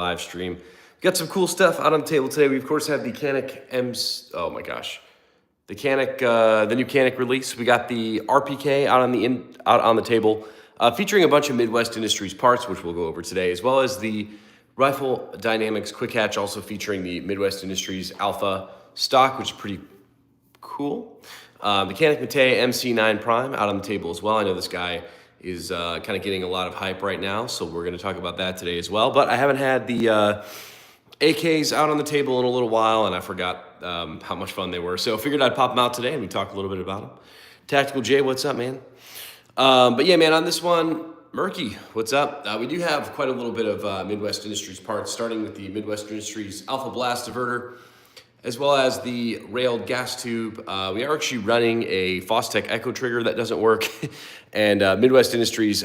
live stream. We got some cool stuff out on the table today. We of course have the Canik the new Canik release. We got the RPK out on the table, featuring a bunch of Midwest Industries parts, which we'll go over today, as well as the Rifle Dynamics Quick Hatch, also featuring the Midwest Industries Alpha stock, which is pretty cool. The Canik Mete MC9 Prime out on the table as well. I know this guy is kind of getting a lot of hype right now, so we're going to talk about that today as well. But I haven't had the AKs out on the table in a little while, and I forgot how much fun they were. So I figured I'd pop them out today, and we talk a little bit about them. Tactical J, what's up, man? But yeah, man, on this one, Murky, what's up? We do have quite a little bit of Midwest Industries parts, starting with the Midwest Industries Alpha Blast Diverter, as well as the railed gas tube. We are actually running a Fostech Echo trigger that doesn't work, and Midwest Industries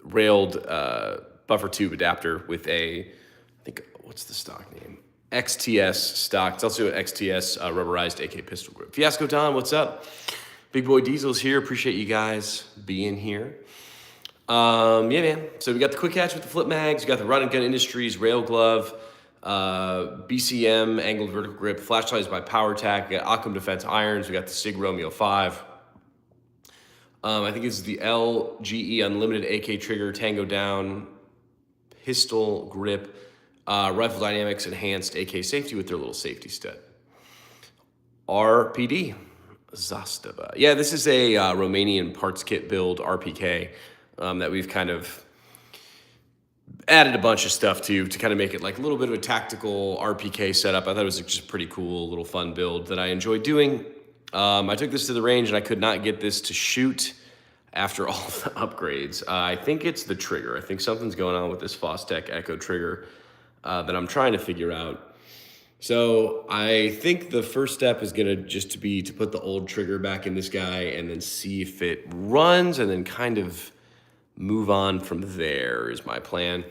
railed buffer tube adapter with I think, what's the stock name? XTS stock. It's also an XTS rubberized AK pistol grip. Fiasco Don, what's up? Big Boy Diesel's here. Appreciate you guys being here. Yeah, man. So we got the Quick Hatch with the flip mags. We got the Run and Gun Industries rail glove. BCM angled vertical grip, flashlights by PowerTac. We got Occam Defense irons. We got the Sig Romeo 5. I think it's the LGE Unlimited AK trigger, Tango down, pistol grip, Rifle Dynamics enhanced AK safety with their little safety stud. RPD, Zastava. Yeah, this is a Romanian parts kit build RPK that we've kind of added a bunch of stuff to kind of make it like a little bit of a tactical RPK setup. I thought it was just a pretty cool little fun build that I enjoyed doing. I took this to the range and I could not get this to shoot after all the upgrades. I think it's the trigger. I think something's going on with this Fostech Echo trigger that I'm trying to figure out. So I think the first step is gonna just be to put the old trigger back in this guy and then see if it runs, and then kind of move on from there is my plan.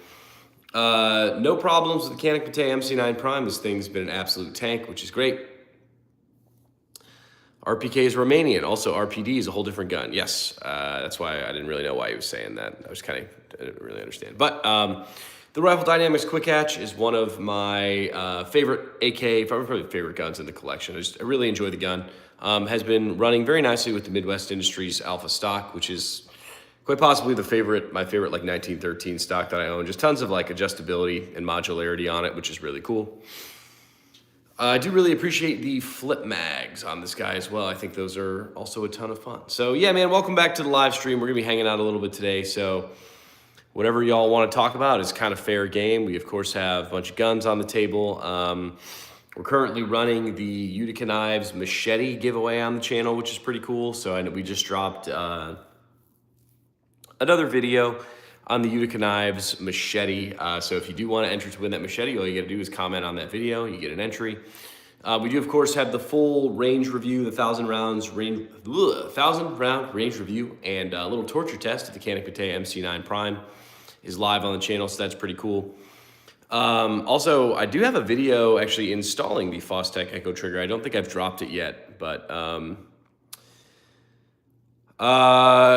No problems with the Canik Mete MC9 Prime. This thing's been an absolute tank, which is great. RPK is Romanian. Also, RPD is a whole different gun. Yes, that's why I didn't really know why he was saying that. I didn't really understand. But the Rifle Dynamics Quick Hatch is one of my favorite AK, probably favorite guns in the collection. I really enjoy the gun. Has been running very nicely with the Midwest Industries Alpha stock, which is quite possibly my favorite like 1913 stock that I own. Just tons of like adjustability and modularity on it, which is really cool. I do really appreciate the flip mags on this guy as well. I think those are also a ton of fun. So yeah, man, welcome back to the live stream. We're gonna be hanging out a little bit today. So whatever y'all want to talk about is kind of fair game. We of course have a bunch of guns on the table. We're currently running the Utica Knives machete giveaway on the channel, which is pretty cool. So I know we just dropped another video on the Utica Knives machete. So if you do want to enter to win that machete, all you got to do is comment on that video. You get an entry. We do, of course, have the full range review, the 1,000 round range review, and a little torture test of the Canik Mete MC9 Prime is live on the channel, so that's pretty cool. Also, I do have a video actually installing the Fostech Echo trigger. I don't think I've dropped it yet, but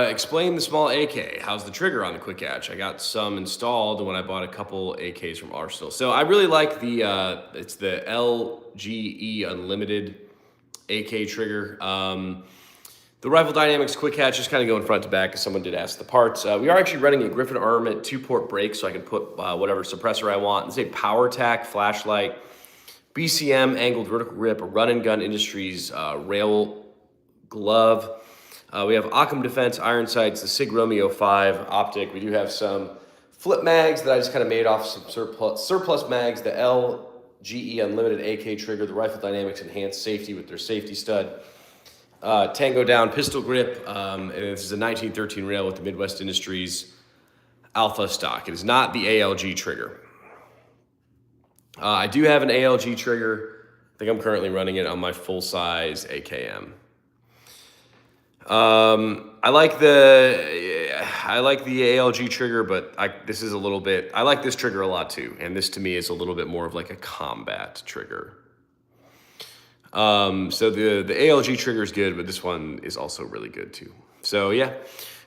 explain the small AK. How's the trigger on the Quick Hatch? I got some installed when I bought a couple AKs from Arsenal. So I really like it's the LGE Unlimited AK trigger. The Rifle Dynamics Quick Hatch, just kind of going front to back, because someone did ask the parts. We are actually running a Griffin Armament 2-port brake, so I can put whatever suppressor I want. This is a PowerTac flashlight, BCM angled vertical grip, a Run and Gun Industries rail glove. We have Occam Defense iron sights, the Sig Romeo 5 optic. We do have some flip mags that I just kind of made off some surplus mags, the LGE Unlimited AK trigger, the Rifle Dynamics enhanced safety with their safety stud, Tango down pistol grip, and this is a 1913 rail with the Midwest Industries Alpha stock. It is not the ALG trigger. I do have an ALG trigger. I think I'm currently running it on my full-size AKM. I like the ALG trigger, but this is a little bit, I like this trigger a lot too. And this to me is a little bit more of like a combat trigger. So the ALG trigger is good, but this one is also really good too. So yeah,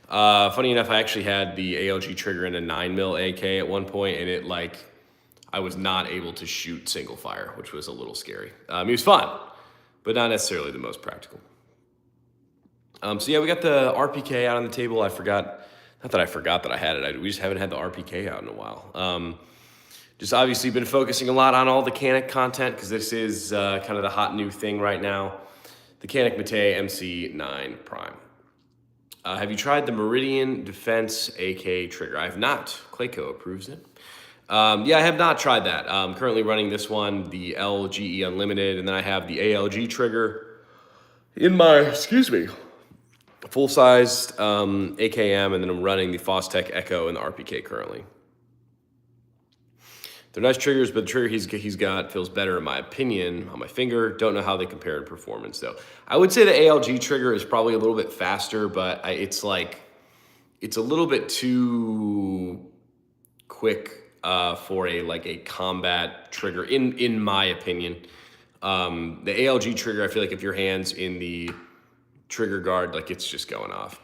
Funny enough, I actually had the ALG trigger in a 9mm AK at one point, and I was not able to shoot single fire, which was a little scary. It was fun, but not necessarily the most practical. So yeah, we got the RPK out on the table. Not that I forgot that I had it. We just haven't had the RPK out in a while. Just obviously been focusing a lot on all the Canik content because this is kind of the hot new thing right now. The Canik Mete MC9 Prime. Have you tried the Meridian Defense AK trigger? I have not. Clayco approves it. Yeah, I have not tried that. I'm currently running this one, the LGE Unlimited, and then I have the ALG trigger in my, full-sized AKM, and then I'm running the Fostech Echo and the RPK currently. They're nice triggers, but the trigger he's got feels better in my opinion on my finger. Don't know how they compare in performance though. I would say the ALG trigger is probably a little bit faster, but it's a little bit too quick for a combat trigger in my opinion. The ALG trigger, I feel like if your hand's in the trigger guard, it's just going off.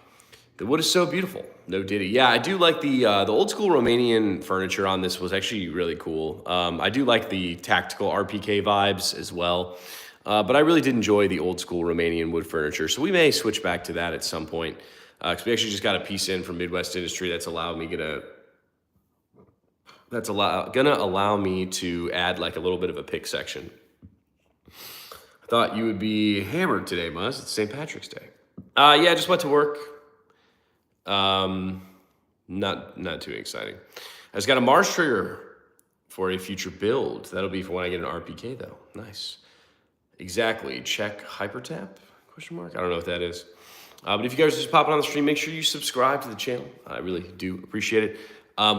The wood is so beautiful. No ditty. Yeah, I do like the old school Romanian furniture on this was actually really cool. I do like the tactical RPK vibes as well. But I really did enjoy the old school Romanian wood furniture. So we may switch back to that at some point. Because we actually just got a piece in from Midwest Industry that's gonna allow me to add a little bit of a pick section. I thought you would be hammered today, Muzz. It's St. Patrick's Day. Yeah, I just went to work. Not too exciting. I just got a Mars trigger for a future build. That'll be for when I get an RPK though. Nice. Exactly. Check hypertap? Question mark. I don't know what that is. But if you guys are just popping on the stream, make sure you subscribe to the channel. I really do appreciate it.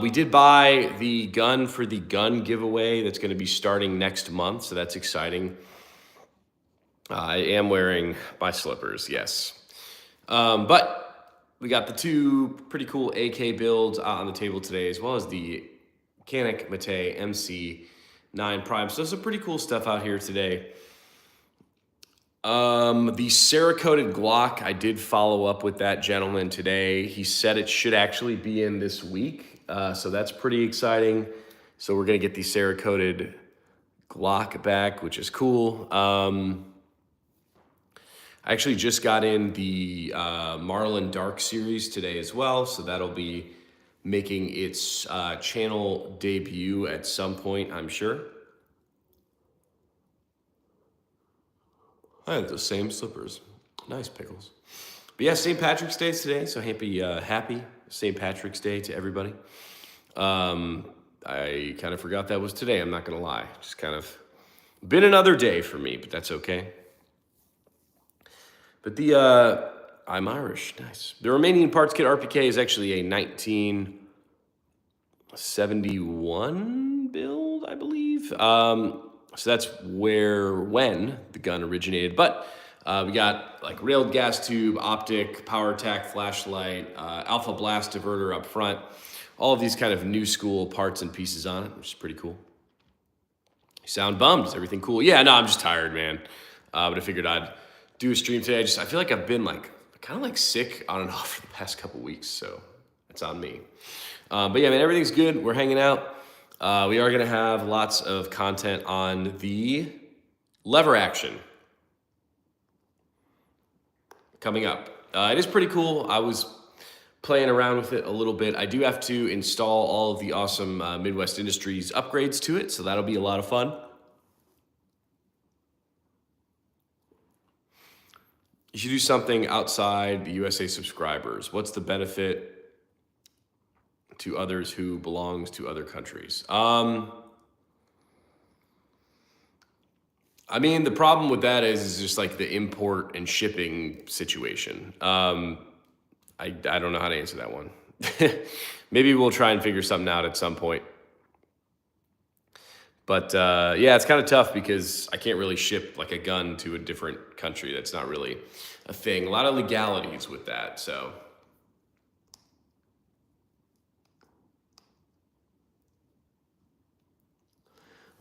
We did buy the gun for the gun giveaway that's going to be starting next month, so that's exciting. I am wearing my slippers, yes. But we got the two pretty cool AK builds out on the table today, as well as the Canik Mete MC9 Prime. So some pretty cool stuff out here today. The Cerakoted Glock, I did follow up with that gentleman today. He said it should actually be in this week, so that's pretty exciting. So we're going to get the Cerakoted Glock back, which is cool. I actually just got in the Marlin Dark series today as well, so that'll be making its channel debut at some point, I'm sure. I have those same slippers. Nice pickles. But yeah, St. Patrick's Day today, so happy St. Patrick's Day to everybody. I kind of forgot that was today, I'm not going to lie. Just kind of been another day for me, but that's okay. But I'm Irish, nice. The Romanian parts kit RPK is actually a 1971 build, I believe. So that's when the gun originated. But we got railed gas tube, optic, power attack, flashlight, alpha blast diverter up front. All of these kind of new school parts and pieces on it, which is pretty cool. You sound bummed. Is everything cool? Yeah, no, I'm just tired, man. But I figured I'd do a stream today. I feel like I've been kind of sick on and off for the past couple weeks, so it's on me. But yeah, man, everything's good. We're hanging out. We are gonna have lots of content on the lever action coming up. It is pretty cool. I was playing around with it a little bit. I do have to install all of the awesome Midwest Industries upgrades to it, so that'll be a lot of fun. You should do something outside the USA subscribers. What's the benefit to others who belongs to other countries? I mean, the problem with that is just the import and shipping situation. I don't know how to answer that one. Maybe we'll try and figure something out at some point. But yeah, it's kind of tough because I can't really ship a gun to a different country. That's not really a thing. A lot of legalities with that, so.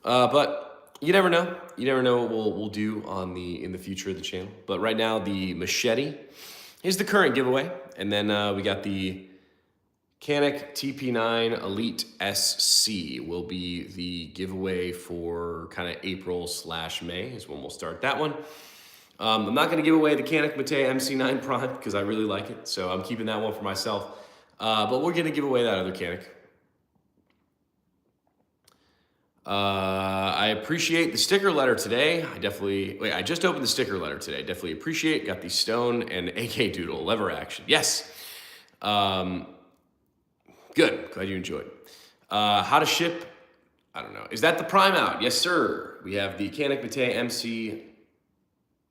But you never know. You never know what we'll do in the future of the channel. But right now, the machete is the current giveaway. And then we got the Canik TP9 Elite SC will be the giveaway for kind of April/May is when we'll start that one. I'm not going to give away the Canik Mete MC9 Prime because I really like it, so I'm keeping that one for myself. But we're going to give away that other Canik. I appreciate the sticker letter today. I just opened the sticker letter today. Definitely appreciate. Got the Stone and AK Doodle lever action. Yes. Good. Glad you enjoyed. How to ship? I don't know. Is that the Prime out? Yes, sir. We have the Canik Mete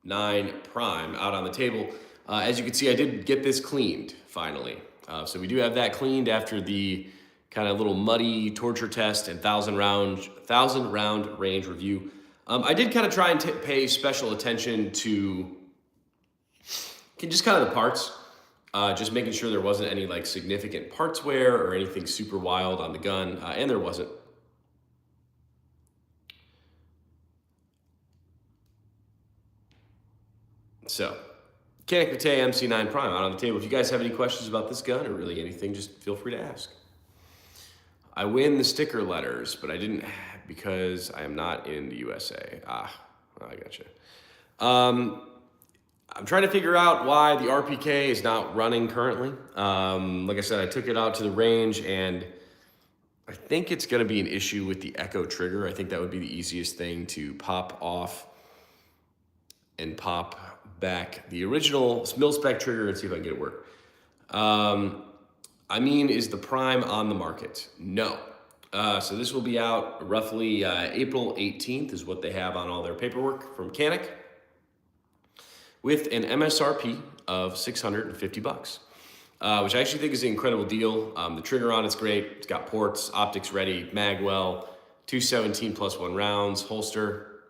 MC9 Prime out on the table. As you can see, I did get this cleaned finally. So we do have that cleaned after the kind of little muddy torture test and 1,000 round range review. I did kind of try and pay special attention to just kind of the parts. Just making sure there wasn't any like significant parts wear or anything super wild on the gun, and there wasn't. So, Canik Mete MC9 Prime out on the table. If you guys have any questions about this gun or really anything, just feel free to ask. I win the sticker letters, but I didn't because I am not in the USA. I gotcha. I'm trying to figure out why the RPK is not running currently. Like I said, I took it out to the range and I think it's gonna be an issue with the Echo trigger. I think that would be the easiest thing to pop off and pop back the original mil-spec trigger and see if I can get it work. Is the Prime on the market? No. So this will be out roughly April 18th is what they have on all their paperwork from Canik, with an MSRP of $650, which I actually think is an incredible deal. The trigger on it's great. It's got ports, optics ready, mag well, 217+1 rounds, holster.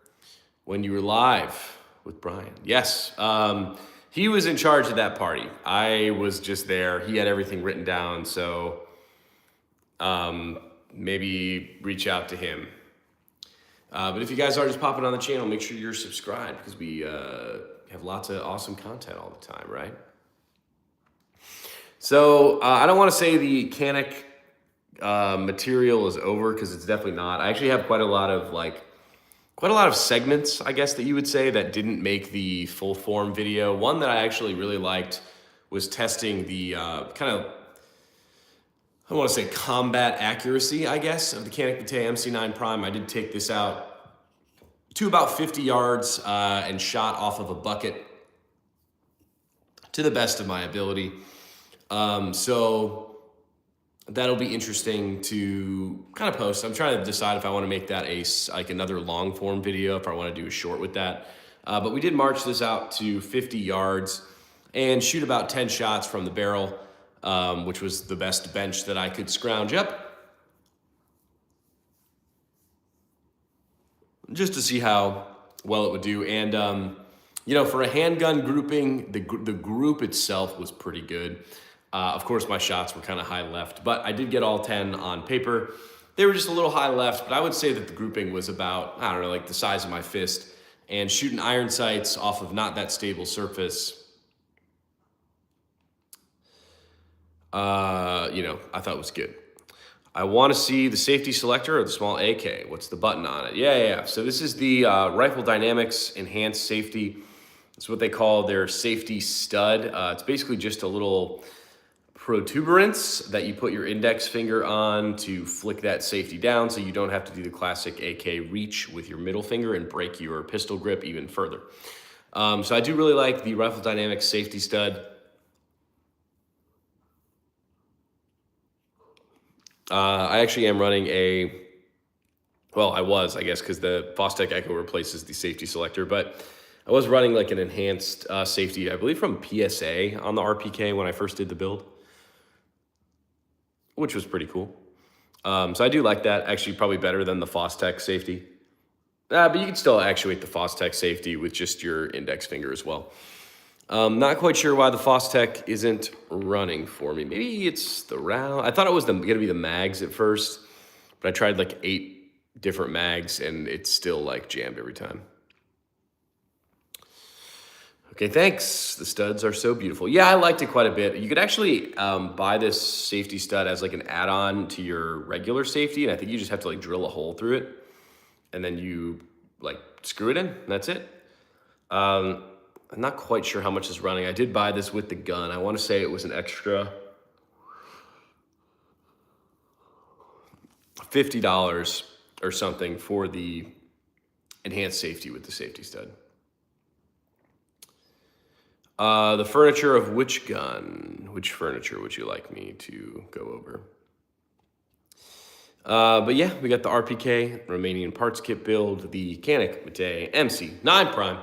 When you were live with Brian, yes, he was in charge of that party. I was just there. He had everything written down, so maybe reach out to him. But if you guys are just popping on the channel, make sure you're subscribed because we have lots of awesome content all the time, right? So I don't want to say the Canik material is over because it's definitely not. I actually have quite a lot of segments, I guess that you would say, that didn't make the full form video. One that I actually really liked was testing the kind of, I don't want to say combat accuracy, I guess, of the Canik Mete MC9 Prime. I did take this out to about 50 yards and shot off of a bucket to the best of my ability. So that'll be interesting to kind of post. I'm trying to decide if I want to make that like another long form video, if I want to do a short with that. But we did march this out to 50 yards and shoot about 10 shots from the barrel, which was the best bench that I could scrounge up, just to see how well it would do. And, for a handgun grouping, the group itself was pretty good. Of course, my shots were kind of high left, but I did get all 10 on paper. They were just a little high left, but I would say that the grouping was about, I don't know, like the size of my fist. And shooting iron sights off of not that stable surface, I thought it was good. I want to see the safety selector or the small AK. What's the button on it? Yeah. So this is the Rifle Dynamics Enhanced Safety. It's what they call their safety stud. It's basically just a little protuberance that you put your index finger on to flick that safety down so you don't have to do the classic AK reach with your middle finger and break your pistol grip even further. So I do really like the Rifle Dynamics Safety Stud. I actually am running I was, I guess, because the Fostech Echo replaces the safety selector, but I was running like an enhanced safety, I believe from PSA on the RPK when I first did the build, which was pretty cool. So I do like that, actually probably better than the Fostech safety. But you can still actuate the Fostech safety with just your index finger as well. Not quite sure why the Fostech isn't running for me. Maybe it's the round. I thought it was going to be the mags at first, but I tried like 8 different mags and it's still like jammed every time. Okay, thanks. The studs are so beautiful. Yeah, I liked it quite a bit. You could actually buy this safety stud as like an add-on to your regular safety, and I think you just have to like drill a hole through it, and then you like screw it in, and that's it. I'm not quite sure how much is running. I did buy this with the gun. I want to say it was an extra $50 or something for the enhanced safety with the safety stud. The furniture of which gun? Which furniture would you like me to go over? But yeah, we got the RPK, Romanian parts kit build, the Canik Mete MC 9 Prime,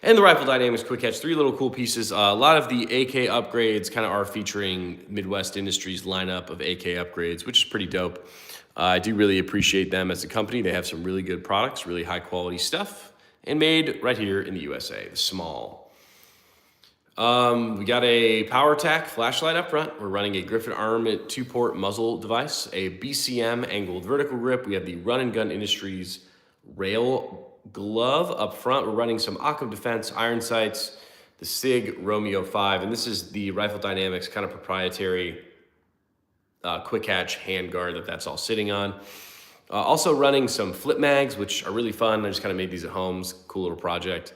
and the Rifle Dynamics Quick Catch. 3 little cool pieces. A lot of the AK upgrades kind of are featuring Midwest Industries lineup of AK upgrades, which is pretty dope. I do really appreciate them as a company. They have some really good products, really high quality stuff, and made right here in the USA, the small. We got a PowerTac flashlight up front. We're running a Griffin Armament 2-port muzzle device, a BCM angled vertical grip. We have the Run and Gun Industries rail glove up front. We're running some Occam Defense iron sights, the SIG Romeo 5, and this is the Rifle Dynamics kind of proprietary quick hatch handguard that's all sitting on. Also running some flip mags, which are really fun. I just kind of made these at home. It's a cool little project.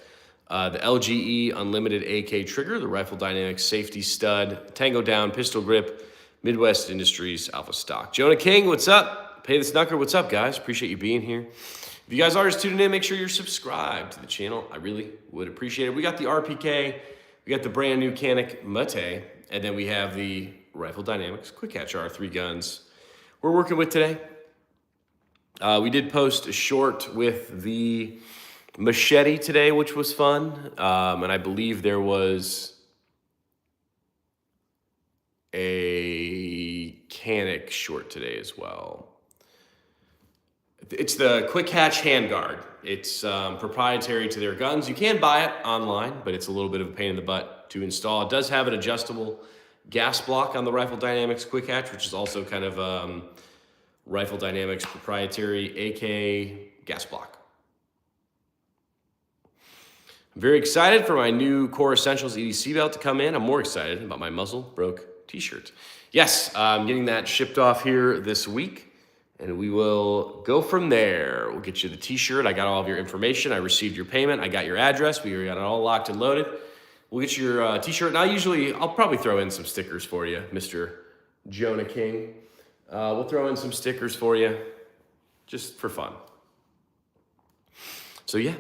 The LGE Unlimited AK trigger, the Rifle Dynamics safety stud, Tango down, pistol grip, Midwest Industries Alpha stock. Jonah King, what's up? Pay the Snucker, what's up, guys? Appreciate you being here. If you guys are just tuning in, make sure you're subscribed to the channel. I really would appreciate it. We got the RPK, we got the brand new Canik Mete, and then we have the Rifle Dynamics Quick Catch, our 3 guns we're working with today. We did post a short with the machete today, which was fun, and I believe there was a Canik short today as well. It's the Quick Hatch handguard. It's proprietary to their guns. You can buy it online, but it's a little bit of a pain in the butt to install. It does have an adjustable gas block on the Rifle Dynamics Quick Hatch, which is also kind of Rifle Dynamics proprietary AK gas block. I'm very excited for my new Core Essentials EDC belt to come in. I'm more excited about my muzzle broke t-shirt. Yes, I'm getting that shipped off here this week, and we will go from there. We'll get you the t-shirt. I got all of your information. I received your payment. I got your address. We got it all locked and loaded. We'll get you your t-shirt. And I'll probably throw in some stickers for you, Mr. Jonah King. We'll throw in some stickers for you just for fun. So yeah.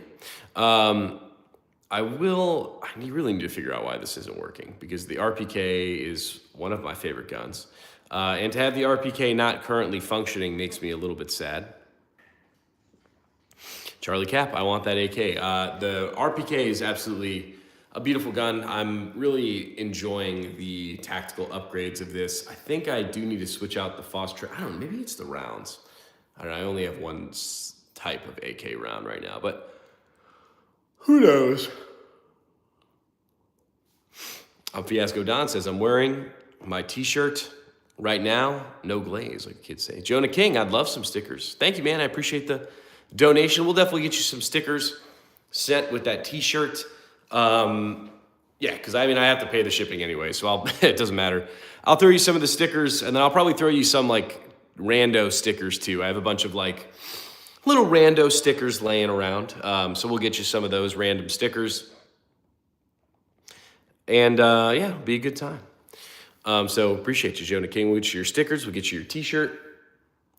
I really need to figure out why this isn't working, because the RPK is one of my favorite guns. And to have the RPK not currently functioning makes me a little bit sad. Charlie Cap, I want that AK. The RPK is absolutely a beautiful gun. I'm really enjoying the tactical upgrades of this. I think I do need to switch out the phosphor. I don't know, maybe it's the rounds. I don't know, I only have one type of AK round right now, but who knows? Fiasco Don says, I'm wearing my t-shirt right now, no glaze, like kids say. Jonah King, I'd love some stickers. Thank you, man. I appreciate the donation. We'll definitely get you some stickers sent with that t-shirt. Yeah, because I have to pay the shipping anyway, so it doesn't matter. I'll throw you some of the stickers, and then I'll probably throw you some like rando stickers too. I have a bunch of like little rando stickers laying around. So we'll get you some of those random stickers. And yeah, it'll be a good time. So appreciate you, Jonah King. We'll get you your stickers, we'll get you your t-shirt,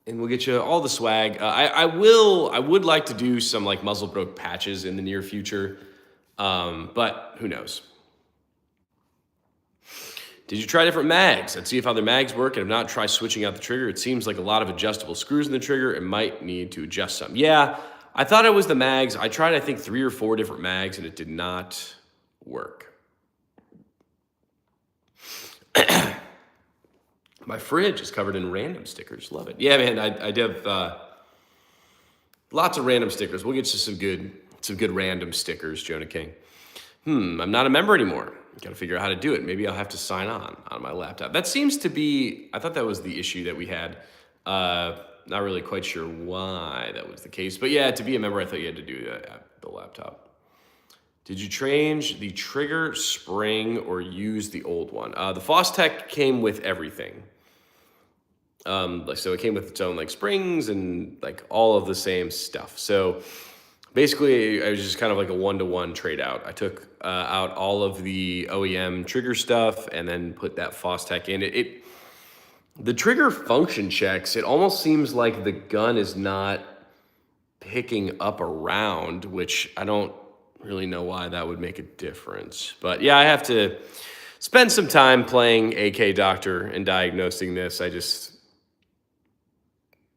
and we'll get you all the swag. I would like to do some like muzzle broke patches in the near future, but who knows? Did you try different mags? Let's see if other mags work, and if not, try switching out the trigger. It seems like a lot of adjustable screws in the trigger and might need to adjust some. Yeah, I thought it was the mags. I tried, I think, 3 or 4 different mags, and it did not work. My fridge is covered in random stickers. Love it. Yeah, man, I have lots of random stickers. We'll get you some good random stickers, Jonah King. I'm not a member anymore. Got to figure out how to do it. Maybe I'll have to sign on my laptop. That seems to be, I thought that was the issue that we had. Not really quite sure why that was the case. But yeah, to be a member, I thought you had to do that at the laptop. Did you change the trigger spring or use the old one? The Fostech came with everything. So it came with its own like springs and like all of the same stuff. So basically, it was just kind of like a one-to-one trade out. I took out all of the OEM trigger stuff and then put that Fostech in. The trigger function checks, it almost seems like the gun is not picking up a round, which I don't really know why that would make a difference. But yeah, I have to spend some time playing AK Doctor and diagnosing this. I just,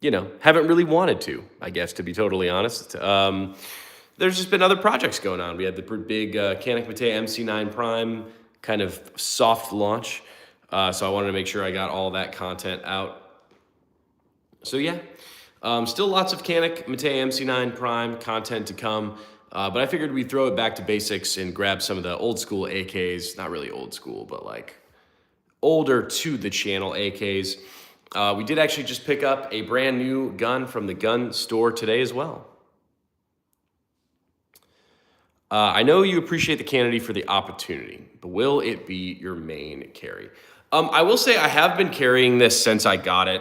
haven't really wanted to, I guess, to be totally honest. There's just been other projects going on. We had the big Canik Mete MC9 Prime kind of soft launch. So I wanted to make sure I got all that content out. So yeah, still lots of Canik Mete MC9 Prime content to come. But I figured we'd throw it back to basics and grab some of the old school AKs. Not really old school, but like older to the channel AKs. We did actually just pick up a brand new gun from the gun store today as well. I know you appreciate the Kennedy for the opportunity, but will it be your main carry? I will say I have been carrying this since I got it.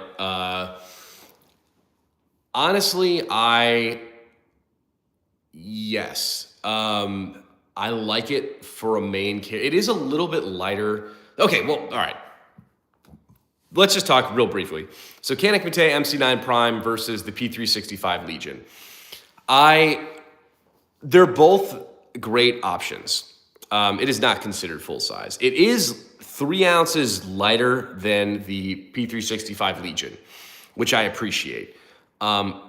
Honestly, yes. I like it for a main carry. It is a little bit lighter. Okay, well, all right. Let's just talk real briefly. So Canik Mete MC9 Prime versus the P365 Legion. They're both great options. It is not considered full size. It is 3 ounces lighter than the P365 Legion, which I appreciate. I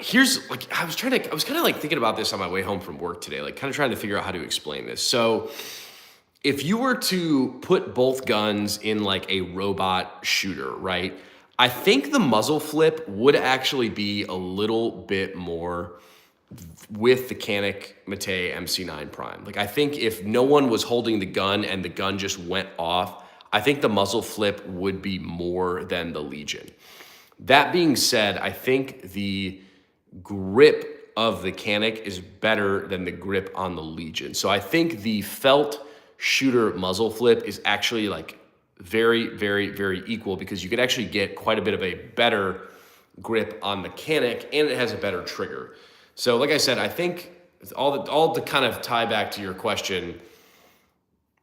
was kind of like thinking about this on my way home from work today, like kind of trying to figure out how to explain this. So if you were to put both guns in like a robot shooter, right? I think the muzzle flip would actually be a little bit more with the Canik Mete MC9 Prime. Like I think if no one was holding the gun and the gun just went off, I think the muzzle flip would be more than the Legion. That being said, I think the grip of the Canik is better than the grip on the Legion. So I think the felt shooter muzzle flip is actually like very, very, very equal because you could actually get quite a bit of a better grip on the Canik and it has a better trigger. So like I said, I think all the kind of tie back to your question,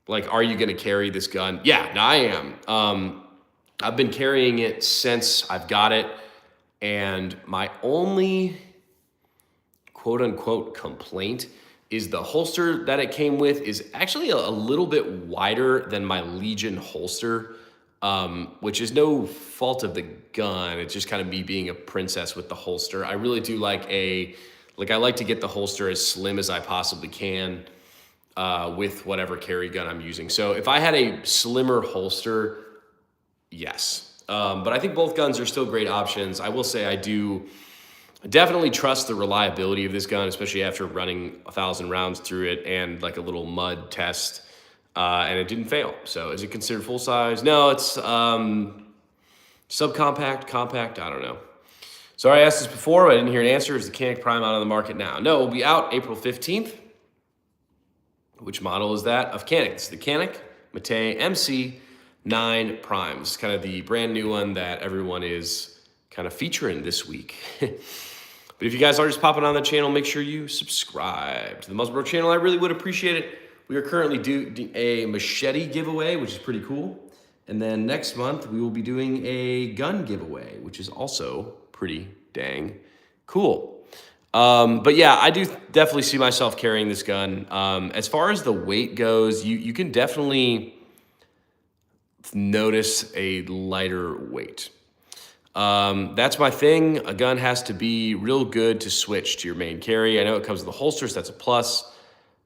like, are you going to carry this gun? Yeah, no, I am. I've been carrying it since I've got it. And my only quote unquote complaint is the holster that it came with is actually a little bit wider than my Legion holster, which is no fault of the gun. It's just kind of me being a princess with the holster. I really do I like to get the holster as slim as I possibly can with whatever carry gun I'm using. So if I had a slimmer holster, yes. But I think both guns are still great options. I will say I do definitely trust the reliability of this gun, especially after running 1,000 rounds through it and like a little mud test, and it didn't fail. So is it considered full size? No, it's subcompact, compact, I don't know. Sorry I asked this before, but I didn't hear an answer. Is the Canik Prime out on the market now? No, it will be out April 15th. Which model is that? Of Canik. It's the Canik Mete MC9 Prime. It's kind of the brand new one that everyone is kind of featuring this week. But if you guys are just popping on the channel, make sure you subscribe to the Muzzle Bro channel. I really would appreciate it. We are currently doing a machete giveaway, which is pretty cool. And then next month, we will be doing a gun giveaway, which is also pretty dang cool. But yeah, I do definitely see myself carrying this gun. As far as the weight goes, you can definitely notice a lighter weight. That's my thing. A gun has to be real good to switch to your main carry. I know it comes with the holsters, that's a plus.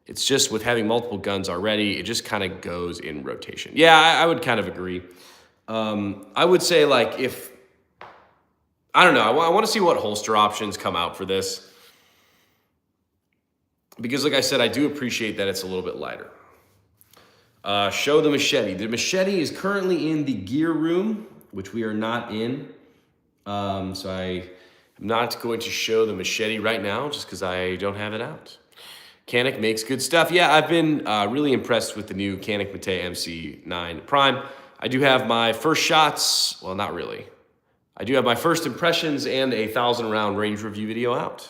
It's just with having multiple guns already, it just kind of goes in rotation. Yeah, I would kind of agree. I would say I don't know, I want to see what holster options come out for this. Because like I said, I do appreciate that it's a little bit lighter. Show the machete. The machete is currently in the gear room, which we are not in. So I am not going to show the machete right now just because I don't have it out. Canik makes good stuff. Yeah, I've been really impressed with the new Canik Mete MC9 Prime. I do have my first shots, well, not really. I do have my first impressions and a 1,000-round range review video out.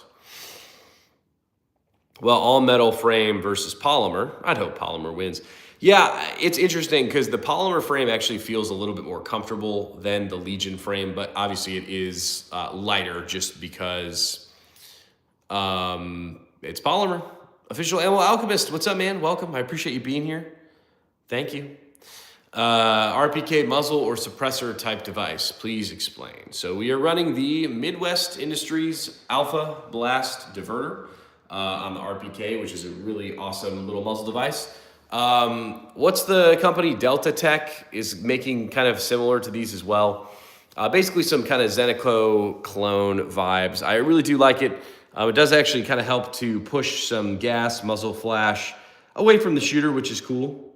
Well, all metal frame versus polymer. I'd hope polymer wins. Yeah, it's interesting because the polymer frame actually feels a little bit more comfortable than the Legion frame, but obviously it is lighter just because it's polymer. Official Ammo Alchemist, what's up, man? Welcome. I appreciate you being here. Thank you. RPK muzzle or suppressor type device, please explain. So we are running the Midwest Industries Alpha Blast Diverter on the RPK, which is a really awesome little muzzle device. What's the company? Delta Tech is making kind of similar to these as well. Basically some kind of Zenico clone vibes. I really do like it. It does actually kind of help to push some gas muzzle flash away from the shooter, which is cool.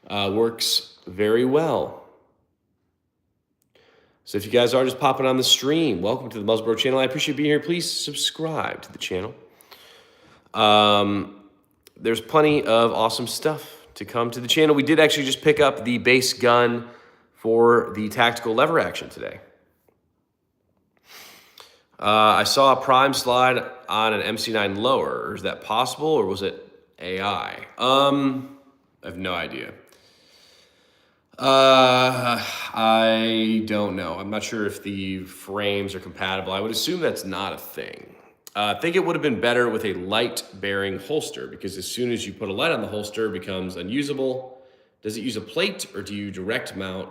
Works very well. So if you guys are just popping on the stream, welcome to the Muzzle Bro channel. I appreciate being here. Please subscribe to the channel. There's plenty of awesome stuff to come to the channel. We did actually just pick up the base gun for the tactical lever action today. I saw a prime slide on an MC9 lower. Is that possible, or was it AI? I have no idea. I don't know. I'm not sure if the frames are compatible. I would assume that's not a thing. I think it would have been better with a light-bearing holster, because as soon as you put a light on the holster, it becomes unusable. Does it use a plate, or do you direct mount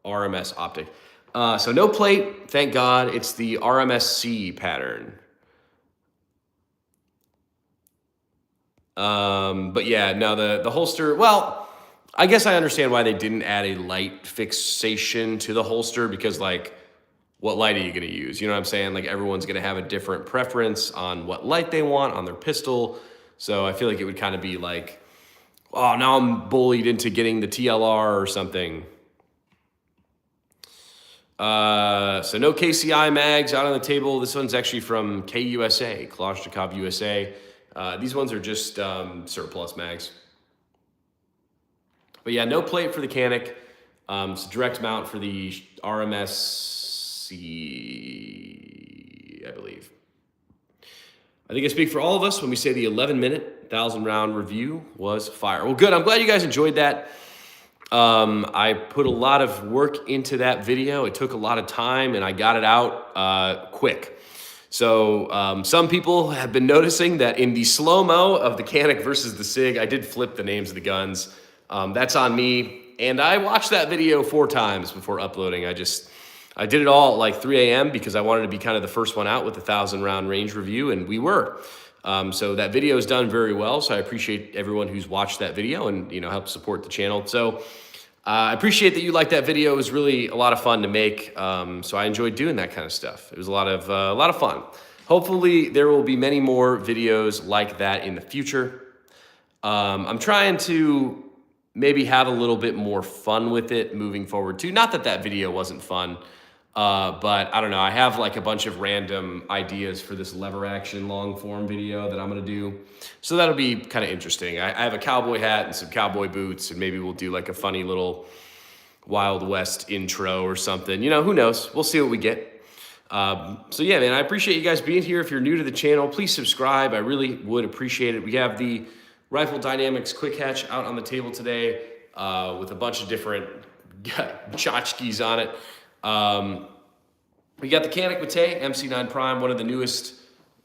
RMS optic? So no plate, thank God. It's the RMSC pattern. But yeah, no, the holster, well, I guess I understand why they didn't add a light fixation to the holster, because like, what light are you going to use? You know what I'm saying? Like, everyone's going to have a different preference on what light they want on their pistol. So I feel like it would kind of be like, oh, now I'm bullied into getting the TLR or something. So no KCI mags out on the table. This one's actually from KUSA, Kalashnikov USA. These ones are just surplus mags. But yeah, no plate for the Canik. It's a direct mount for the RMSC, I believe. I think I speak for all of us when we say the 11-minute 1,000-round review was fire. Well, good. I'm glad you guys enjoyed that. I put a lot of work into that video. It took a lot of time, and I got it out quick. So some people have been noticing that in the slow-mo of the Canik versus the SIG, I did flip the names of the guns. That's on me, and I watched that video 4 times before uploading. I did it all at like 3 a.m. because I wanted to be kind of the first one out with the 1,000-round range review, and we were. So that video is done very well, so I appreciate everyone who's watched that video and, you know, helped support the channel. So I appreciate that you liked that video. It was really a lot of fun to make, so I enjoyed doing that kind of stuff. It was a lot of fun. Hopefully there will be many more videos like that in the future. I'm trying to maybe have a little bit more fun with it moving forward too. Not that that video wasn't fun, but I don't know. I have like a bunch of random ideas for this lever action long form video that I'm going to do. So that'll be kind of interesting. I have a cowboy hat and some cowboy boots, and maybe we'll do like a funny little Wild West intro or something. You know, who knows? We'll see what we get. So yeah, man, I appreciate you guys being here. If you're new to the channel, please subscribe. I really would appreciate it. We have the Rifle Dynamics Quick Hatch out on the table today with a bunch of different tchotchkes on it. We got the Canik Mete MC9 Prime, one of the newest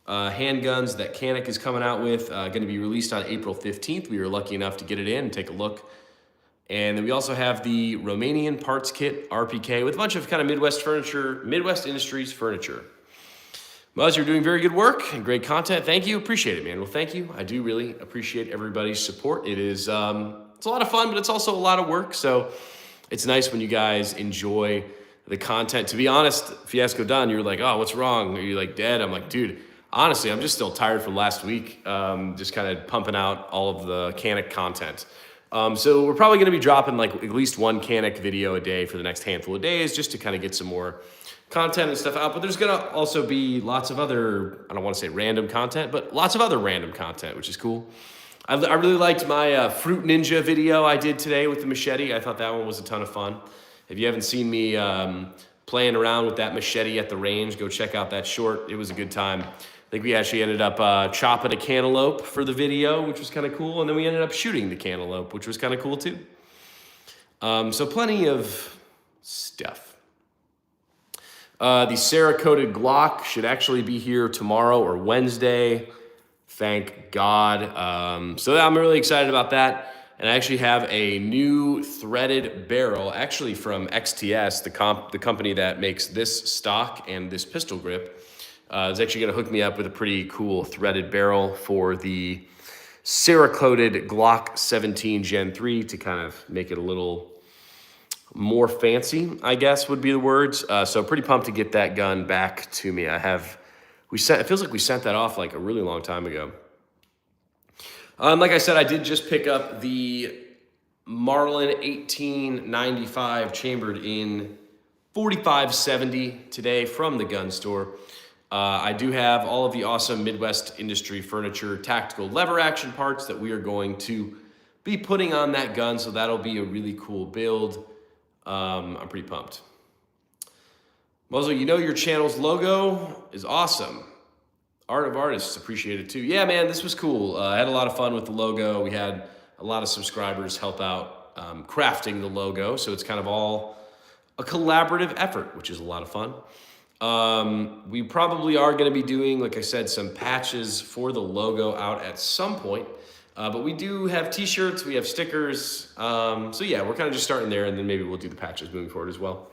handguns that Canik is coming out with, going to be released on April 15th. We were lucky enough to get it in and take a look. And then we also have the Romanian parts kit RPK with a bunch of kind of Midwest Industries furniture. Muzz, you're doing very good work and great content. Thank you. Appreciate it, man. Well, thank you. I do really appreciate everybody's support. It is, it's a lot of fun, but it's also a lot of work. So it's nice when you guys enjoy the content. To be honest, Fiasco Don, you were like, oh, what's wrong? Are you like dead? I'm like, dude, honestly, I'm just still tired from last week. Just kind of pumping out all of the Canik content. So we're probably going to be dropping like at least one Canik video a day for the next handful of days, just to kind of get some more content and stuff out, but there's gonna also be lots of other, I don't want to say random content, but lots of other random content, which is cool. I really liked my Fruit Ninja video I did today with the machete. I thought that one was a ton of fun. If you haven't seen me playing around with that machete at the range, go check out that short. It was a good time. I think we actually ended up chopping a cantaloupe for the video, which was kind of cool, and then we ended up shooting the cantaloupe, which was kind of cool too. So plenty of stuff. The Cerakoted Glock should actually be here tomorrow or Wednesday. Thank God. So I'm really excited about that. And I actually have a new threaded barrel, actually from XTS, the company that makes this stock and this pistol grip. Is actually going to hook me up with a pretty cool threaded barrel for the Cerakoted Glock 17 Gen 3 to kind of make it a little more fancy, I guess would be the words. So pretty pumped to get that gun back to me. It feels like we sent that off like a really long time ago. Like I said, I did just pick up the Marlin 1895 chambered in 4570 today from the gun store. I do have all of the awesome Midwest Industry Furniture tactical lever action parts that we are going to be putting on that gun, so that'll be a really cool build. I'm pretty pumped. Muzzle, you know your channel's logo is awesome. Art of Artists appreciate it too. Yeah, man, this was cool. I had a lot of fun with the logo. We had a lot of subscribers help out crafting the logo, so it's kind of all a collaborative effort, which is a lot of fun. We probably are going to be doing, like I said, some patches for the logo out at some point. But we do have t-shirts, we have stickers. So yeah, we're kind of just starting there, and then maybe we'll do the patches moving forward as well.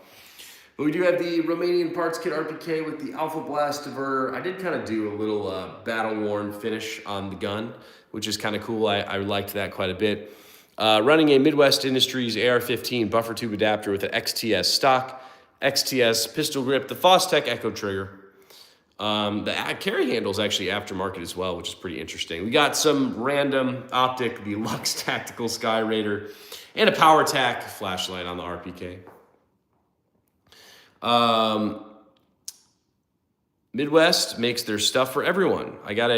But we do have the Romanian Parts Kit RPK with the Alpha Blast diverter. I did kind of do a little battle-worn finish on the gun, which is kind of cool. I liked that quite a bit. Running a Midwest Industries AR-15 buffer tube adapter with an XTS stock, XTS pistol grip, the Fostech Echo trigger. The carry handle is actually aftermarket as well, which is pretty interesting. We got some random optic, the Lux Tactical Sky Raider, and a PowerTac flashlight on the RPK. Midwest makes their stuff for everyone. I got a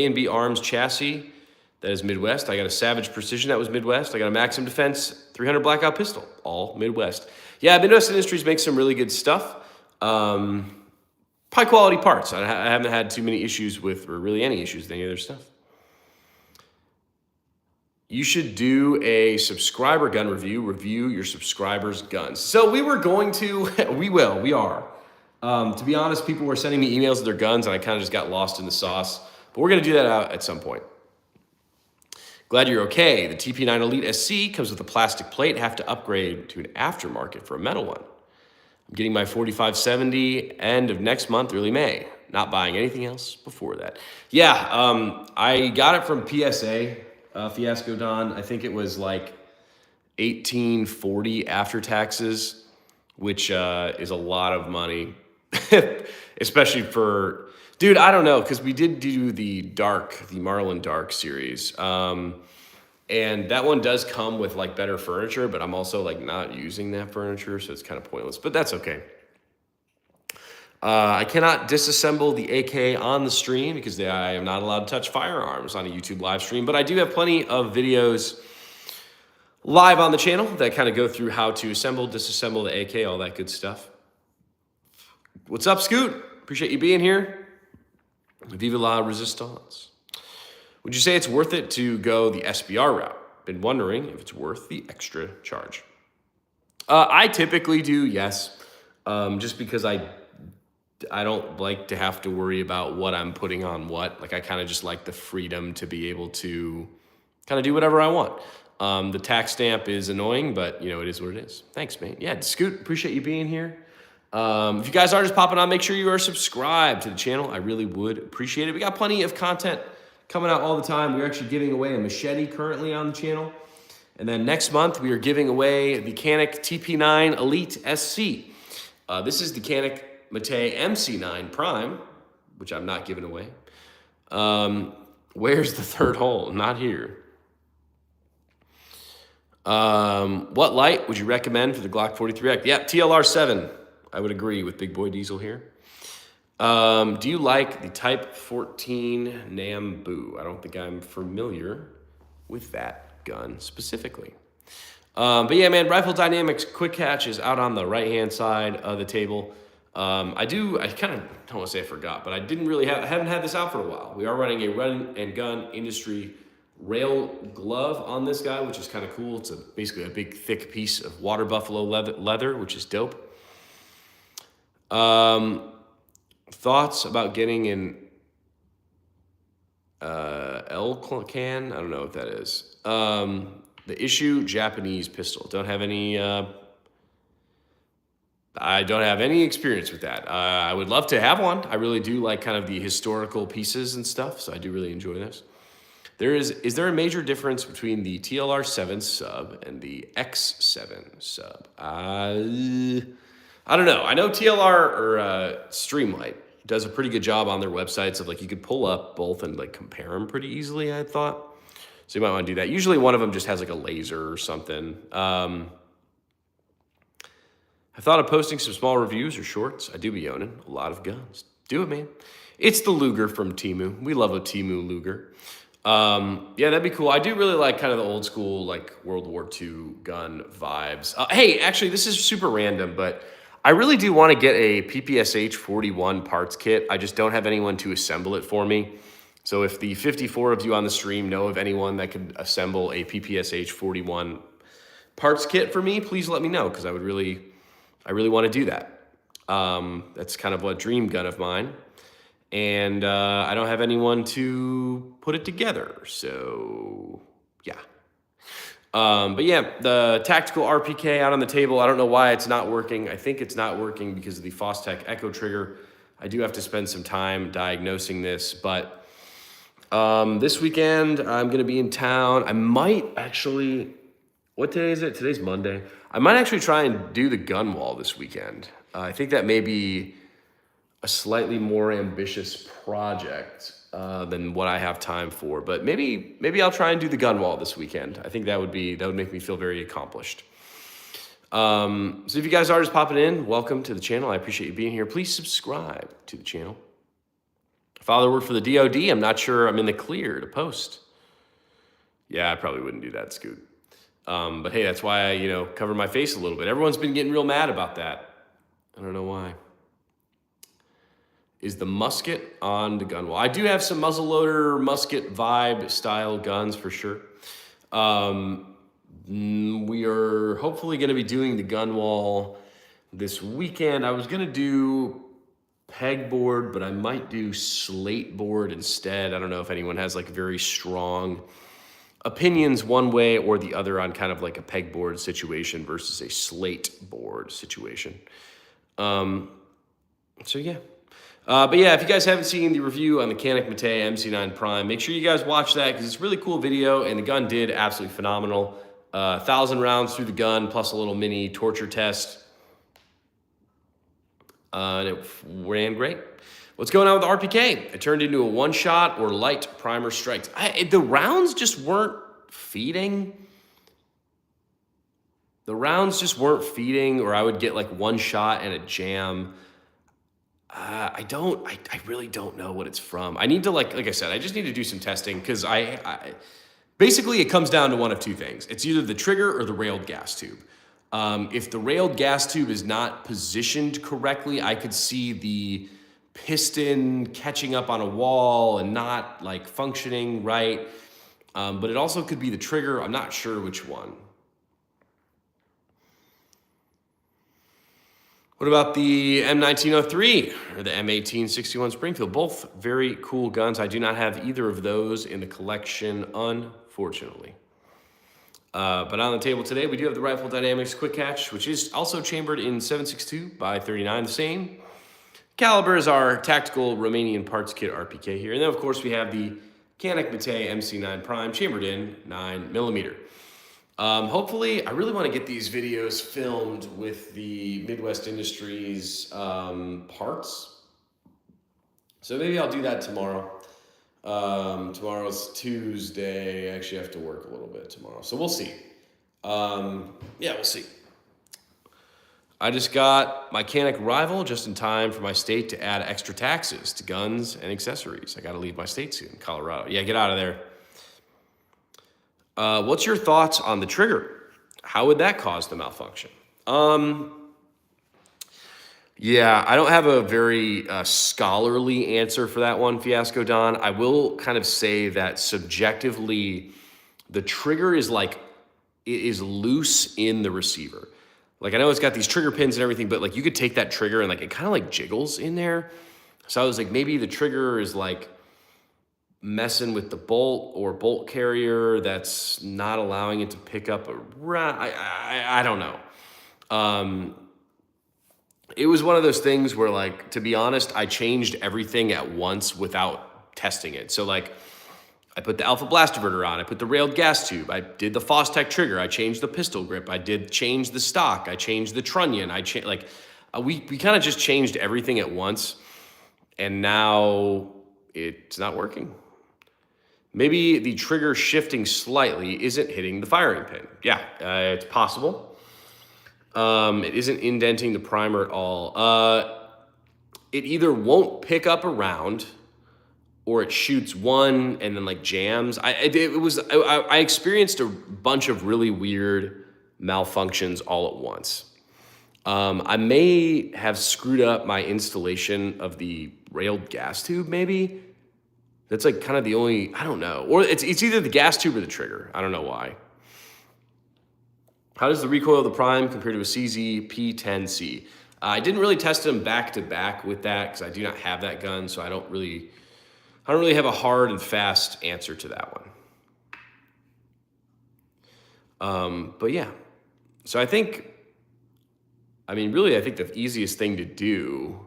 A&B Arms chassis that is Midwest. I got a Savage Precision that was Midwest. I got a Maxim Defense 300 Blackout pistol, all Midwest. Yeah, Midwest Industries makes some really good stuff. High quality parts. I haven't had too many issues with, or really any issues with any of their stuff. You should do a subscriber gun review your subscribers' guns. So we were going to, we are. To be honest, people were sending me emails of their guns, and I kind of just got lost in the sauce. But we're going to do that out at some point. Glad you're okay. The TP9 Elite SC comes with a plastic plate. Have to upgrade to an aftermarket for a metal one. I'm getting my 4570 end of next month, early May. Not buying anything else before that. Yeah, I got it from PSA, Fiasco Don. I think it was like $18.40 after taxes, which is a lot of money, especially for, dude, I don't know, because we did do the Marlin Dark series. And that one does come with like better furniture, but I'm also like not using that furniture, so it's kind of pointless, but that's okay. I cannot disassemble the AK on the stream because I am not allowed to touch firearms on a YouTube live stream, but I do have plenty of videos live on the channel that kind of go through how to assemble, disassemble the AK, all that good stuff. What's up, Scoot? Appreciate you being here. Vive la resistance. Would you say it's worth it to go the SBR route? Been wondering if it's worth the extra charge. I typically do, yes. Just because I don't like to have to worry about what I'm putting on what. Like I kind of just like the freedom to be able to kind of do whatever I want. The tax stamp is annoying, but you know, it is what it is. Thanks, mate. Yeah, Scoot, appreciate you being here. If you guys are just popping on, make sure you are subscribed to the channel. I really would appreciate it. We got plenty of content coming out all the time. We're actually giving away a machete currently on the channel. And then next month, we are giving away the Canik TP9 Elite SC. This is the Canik Mete MC9 Prime, which I'm not giving away. Where's the third hole? Not here. What light would you recommend for the Glock 43X? Yeah, TLR7. I would agree with Big Boy Diesel here. Do you like the Type 14 Nambu? I don't think I'm familiar with that gun specifically. But yeah, man, Rifle Dynamics Quick Hatch is out on the right-hand side of the table. I kind of don't want to say I forgot, but I haven't had this out for a while. We are running a run and gun industry rail glove on this guy, which is kind of cool. It's basically a big, thick piece of water buffalo leather, which is dope. Thoughts about getting an L can? I don't know what that is. The Issue Japanese pistol. I don't have any experience with that. I would love to have one. I really do like kind of the historical pieces and stuff, so I do really enjoy this. Is there a major difference between the TLR7 sub and the X7 sub? I don't know. I know TLR or Streamlight does a pretty good job on their websites of like you could pull up both and like compare them pretty easily, I thought. So you might want to do that. Usually one of them just has like a laser or something. I thought of posting some small reviews or shorts. I do be owning a lot of guns. Do it, man. It's the Luger from Temu. We love a Temu Luger. Yeah, that'd be cool. I do really like kind of the old school, like World War II gun vibes. Hey, actually, this is super random, but I really do want to get a PPSH 41 parts kit. I just don't have anyone to assemble it for me. So if the 54 of you on the stream know of anyone that could assemble a PPSH 41 parts kit for me, please let me know, because I really want to do that. That's kind of a dream gun of mine. And I don't have anyone to put it together. So, yeah. But yeah, the tactical RPK out on the table. I don't know why it's not working. I think it's not working because of the Fostech Echo trigger. I do have to spend some time diagnosing this, but this weekend I'm going to be in town. I might actually, what day is it? Today's Monday. I might actually try and do the gun wall this weekend. I think that may be a slightly more ambitious project than what I have time for, but maybe I'll try and do the gun wall this weekend. I think that would make me feel very accomplished. So if you guys are just popping in, welcome to the channel. I appreciate you being here. Please subscribe to the channel. Father worked for the DOD. I'm not sure I'm in the clear to post. Yeah, I probably wouldn't do that, Scoot. But hey, that's why I, cover my face a little bit. Everyone's been getting real mad about that. I don't know why. Is the musket on the gun wall? I do have some muzzleloader musket vibe style guns for sure. We are hopefully going to be doing the gun wall this weekend. I was going to do pegboard, but I might do slate board instead. I don't know if anyone has like very strong opinions one way or the other on kind of like a pegboard situation versus a slate board situation. So yeah. But yeah, if you guys haven't seen the review on the Canik Mete MC9 Prime, make sure you guys watch that because it's a really cool video and the gun did absolutely phenomenal. 1,000 rounds through the gun plus a little mini torture test. And it ran great. What's going on with the RPK? It turned into a one-shot or light primer strikes. The rounds just weren't feeding. The rounds just weren't feeding, or I would get like one shot and a jam. I really don't know what it's from. I need to like I said, I just need to do some testing because basically it comes down to one of two things. It's either the trigger or the railed gas tube. If the railed gas tube is not positioned correctly, I could see the piston catching up on a wall and not like functioning right. But it also could be the trigger. I'm not sure which one. What about the M1903 or the M1861 Springfield? Both very cool guns. I do not have either of those in the collection, unfortunately. But on the table today, we do have the Rifle Dynamics Quick Hatch, which is also chambered in 7.62 by 39, the same caliber as our tactical Romanian parts kit RPK here. And then, of course, we have the Canik Mete MC9 Prime chambered in 9mm. Hopefully, I really want to get these videos filmed with the Midwest Industries parts. So maybe I'll do that tomorrow. Tomorrow's Tuesday. I actually have to work a little bit tomorrow. So we'll see. Yeah, we'll see. I just got my Canik rival just in time for my state to add extra taxes to guns and accessories. I got to leave my state soon, Colorado. Yeah, get out of there. What's your thoughts on the trigger? How would that cause the malfunction? Yeah, I don't have a very scholarly answer for that one, Fiasco Don. I will kind of say that subjectively, the trigger is like, it is loose in the receiver. Like, I know it's got these trigger pins and everything, but like you could take that trigger and like it kind of like jiggles in there. So I was like, maybe the trigger is like messing with the bolt or bolt carrier that's not allowing it to pick up I don't know. It was one of those things where, like, to be honest, I changed everything at once without testing it. So like, I put the Alpha Blast Diverter on, I put the railed gas tube, I did the Fostech trigger, I changed the pistol grip, I did change the stock, I changed the trunnion, we kind of just changed everything at once, and now it's not working. Maybe the trigger shifting slightly isn't hitting the firing pin. Yeah, it's possible. It isn't indenting the primer at all. It either won't pick up a round, or it shoots one and then like jams. I experienced a bunch of really weird malfunctions all at once. I may have screwed up my installation of the railed gas tube, maybe. That's like kind of the only, I don't know. Or it's either the gas tube or the trigger. I don't know why. How does the recoil of the Prime compare to a CZ P10C? I didn't really test them back to back with that because I do not have that gun, so I don't really have a hard and fast answer to that one. But yeah, so I think the easiest thing to do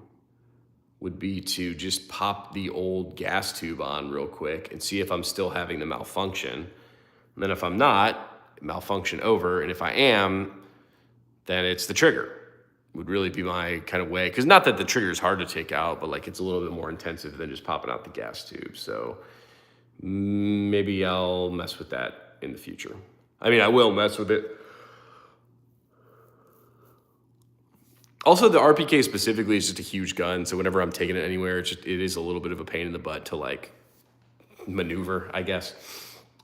would be to just pop the old gas tube on real quick and see if I'm still having the malfunction. And then if I'm not, malfunction over. And if I am, then it's the trigger. Would really be my kind of way. Because not that the trigger is hard to take out, but like it's a little bit more intensive than just popping out the gas tube. So maybe I'll mess with that in the future. I mean, I will mess with it. Also, the RPK specifically is just a huge gun. So whenever I'm taking it anywhere, it is a little bit of a pain in the butt to like maneuver, I guess.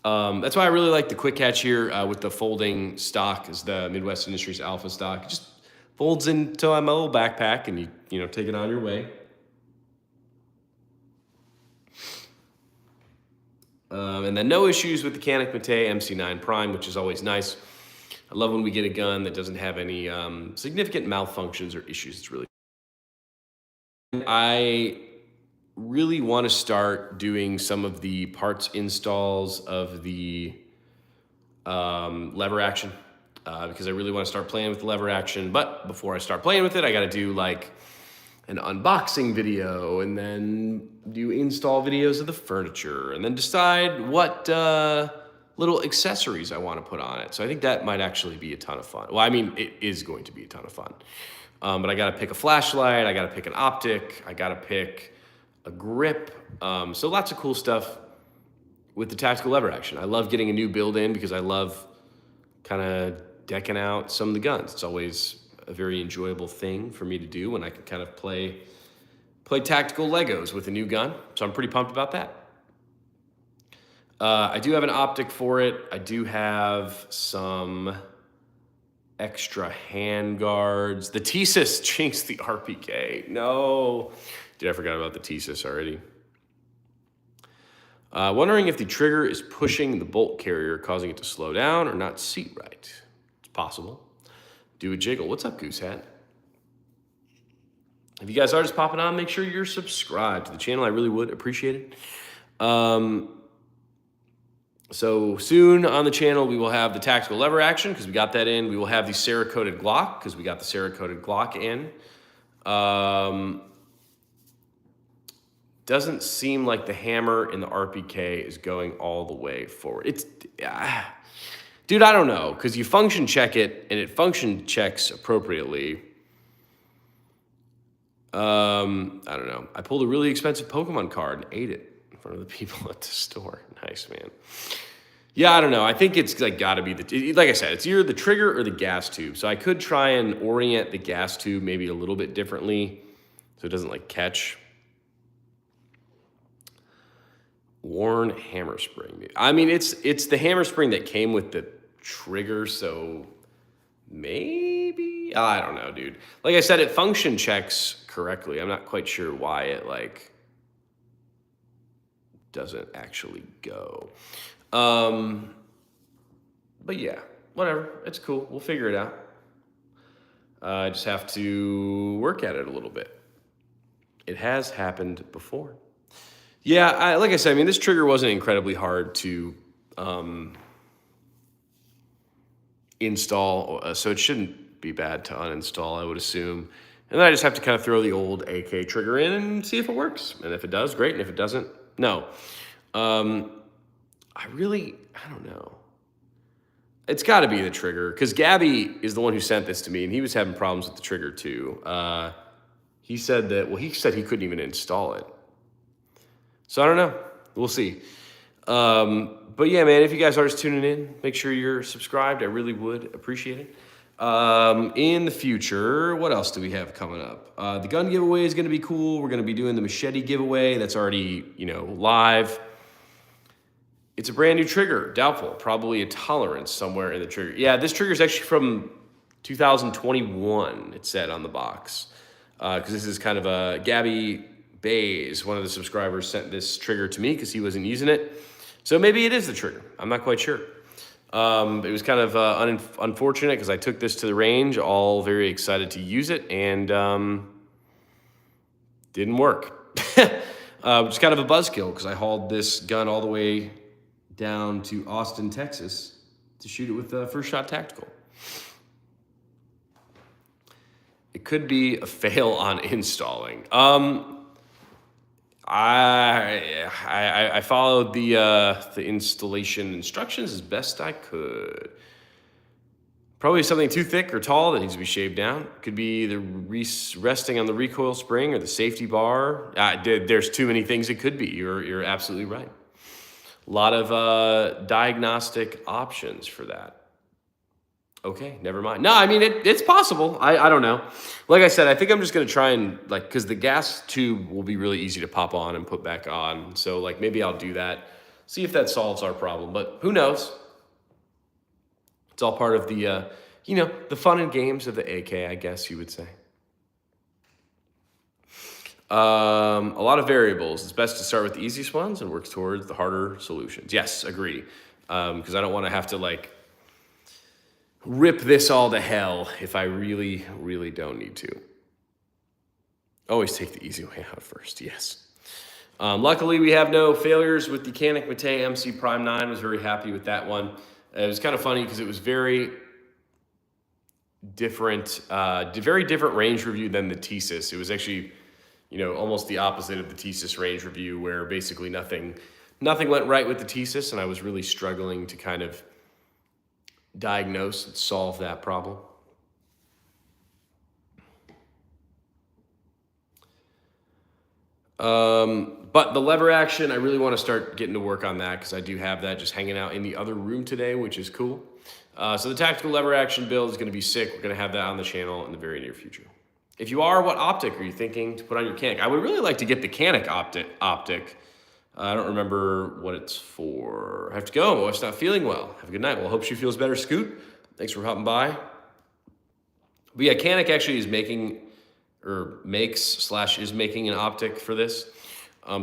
That's why I really like the quick catch here with the folding stock, is the Midwest Industries Alpha stock. It just folds into my little backpack and you take it on your way. And then no issues with the Canik Mete MC9 Prime, which is always nice. I love when we get a gun that doesn't have any significant malfunctions or issues. It's really, I really want to start doing some of the parts installs of the lever action because I really want to start playing with the lever action. But before I start playing with it, I got to do like an unboxing video and then do install videos of the furniture and then decide what little accessories I want to put on it. So I think that might actually be a ton of fun. Well, I mean, it is going to be a ton of fun. But I got to pick a flashlight. I got to pick an optic. I got to pick a grip. So lots of cool stuff with the tactical lever action. I love getting a new build in because I love kind of decking out some of the guns. It's always a very enjoyable thing for me to do when I can kind of play tactical Legos with a new gun. So I'm pretty pumped about that. I do have an optic for it. I do have some extra hand guards. The Thesis jinxed the RPK. No. Dude, I forgot about the Thesis already. Wondering if the trigger is pushing the bolt carrier, causing it to slow down or not seat right. It's possible. Do a jiggle. What's up, Goosehat? If you guys are just popping on, make sure you're subscribed to the channel. I really would appreciate it. So soon on the channel, we will have the tactical lever action because we got that in. We will have the Cerakoted Glock because we got the Cerakoted Glock in. Doesn't seem like the hammer in the RPK is going all the way forward. Dude, I don't know, because you function check it and it function checks appropriately. I don't know. I pulled a really expensive Pokemon card and ate it in front of the people at the store. Nice, man. Yeah, I don't know. I think it's like got to be like I said, it's either the trigger or the gas tube. So I could try and orient the gas tube maybe a little bit differently so it doesn't like catch. Worn hammer spring. I mean, it's the hammer spring that came with the trigger, so maybe, I don't know, dude. Like I said, it function checks correctly. I'm not quite sure why it like doesn't actually go. But yeah, whatever. It's cool. We'll figure it out. I just have to work at it a little bit. It has happened before. Yeah, like I said, I mean, this trigger wasn't incredibly hard to install, so it shouldn't be bad to uninstall, I would assume. And then I just have to kind of throw the old AK trigger in and see if it works. And if it does, great. And if it doesn't, no. I don't know. It's got to be the trigger, because Gabby is the one who sent this to me, and he was having problems with the trigger too. He said he couldn't even install it. So I don't know. We'll see. But yeah, man, if you guys are just tuning in, make sure you're subscribed. I really would appreciate it. In the future, what else do we have coming up? The gun giveaway is going to be cool. We're going to be doing the machete giveaway. That's already, live. It's a brand new trigger, doubtful. Probably a tolerance somewhere in the trigger. Yeah, this trigger is actually from 2021, it said on the box. Because this is kind of a Gabby Bays, one of the subscribers, sent this trigger to me because he wasn't using it. So maybe it is the trigger. I'm not quite sure. It was kind of unfortunate because I took this to the range, all very excited to use it, and didn't work. Which is kind of a buzzkill because I hauled this gun all the way down to Austin, Texas to shoot it with First Shot Tactical. It could be a fail on installing. I followed the installation instructions as best I could. Probably something too thick or tall that needs to be shaved down. Could be the resting on the recoil spring or the safety bar. There's too many things it could be. You're absolutely right. A lot of diagnostic options for that. Okay, never mind. No, I mean, it's possible. I don't know. Like I said, I think I'm just going to try and, because the gas tube will be really easy to pop on and put back on. So, maybe I'll do that. See if that solves our problem. But who knows? It's all part of the, the fun and games of the AK, I guess you would say. A lot of variables. It's best to start with the easiest ones and work towards the harder solutions. Yes, agree. Because I don't want to have to, rip this all to hell if I really, really don't need to. Always take the easy way out first, yes. Luckily, we have no failures with the Canik Mete MC Prime 9. I was very happy with that one. It was kind of funny because it was very different range review than the Thesis. It was actually, almost the opposite of the Thesis range review, where basically nothing went right with the Thesis, and I was really struggling to kind of diagnose and solve that problem. But the lever action, I really want to start getting to work on that because I do have that just hanging out in the other room today, which is cool. So the tactical lever action build is going to be sick. We're going to have that on the channel in the very near future. If you are, what optic are you thinking to put on your Canik? I would really like to get the Canik optic. I don't remember what it's for. I have to go. My wife's not feeling well. Have a good night. Well, I hope she feels better, Scoot. Thanks for hopping by. But yeah, Canik actually is making an optic for this.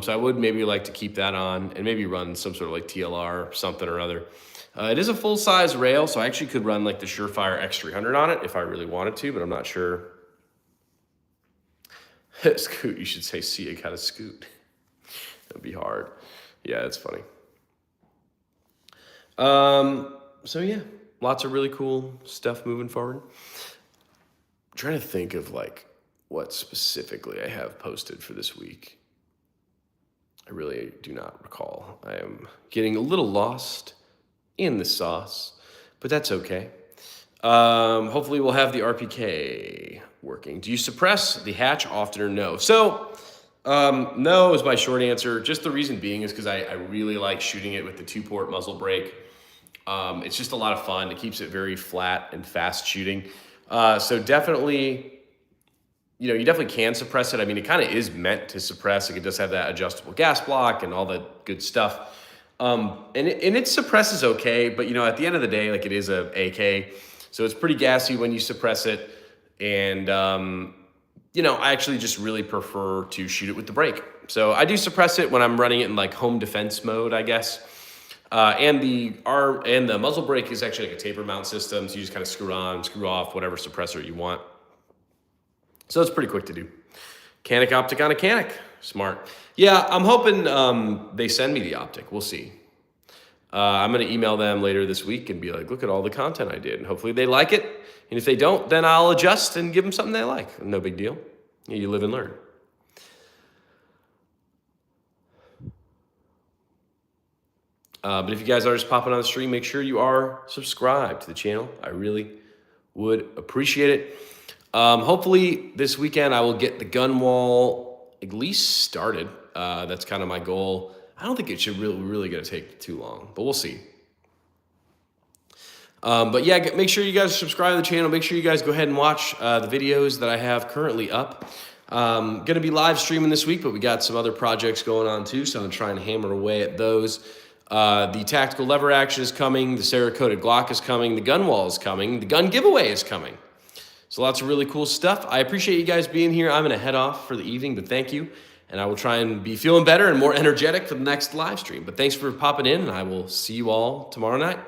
So I would maybe like to keep that on and maybe run some sort of TLR something or other. It is a full-size rail, so I actually could run the Surefire X300 on it if I really wanted to, but I'm not sure. Scoot, you should say, see, I got a Scoot. That'd be hard. Yeah, that's funny. So yeah, lots of really cool stuff moving forward. I'm trying to think of what specifically I have posted for this week. I really do not recall. I am getting a little lost in the sauce, but that's okay. Hopefully we'll have the RPK working. Do you suppress the hatch often or no? So, no is my short answer. Just the reason being is because I really like shooting it with the 2-port muzzle brake. It's just a lot of fun. It keeps it very flat and fast shooting. So definitely, you definitely can suppress it. I mean, it kind of is meant to suppress. Like, it does have that adjustable gas block and all that good stuff. And it suppresses okay, but at the end of the day, like, it is a AK, so it's pretty gassy when you suppress it. And I actually just really prefer to shoot it with the brake. So I do suppress it when I'm running it in like home defense mode, I guess. And the muzzle brake is actually like a taper mount system, so you just kind of screw on, screw off whatever suppressor you want. So it's pretty quick to do. Canik optic on a Canik. Smart. Yeah, I'm hoping they send me the optic. We'll see. I'm going to email them later this week and be like, look at all the content I did. And hopefully they like it. And if they don't, then I'll adjust and give them something they like. No big deal. You live and learn. But if you guys are just popping on the stream, make sure you are subscribed to the channel. I really would appreciate it. Hopefully this weekend I will get the gun wall at least started. That's kind of my goal. I don't think it should really going to take too long, but we'll see. But yeah, make sure you guys subscribe to the channel. Make sure you guys go ahead and watch the videos that I have currently up. Going to be live streaming this week, but we got some other projects going on too, so I'm trying to hammer away at those. The tactical lever action is coming. The Cerakoted Glock is coming. The gun wall is coming. The gun giveaway is coming. So lots of really cool stuff. I appreciate you guys being here. I'm going to head off for the evening, but thank you. And I will try and be feeling better and more energetic for the next live stream. But thanks for popping in, and I will see you all tomorrow night.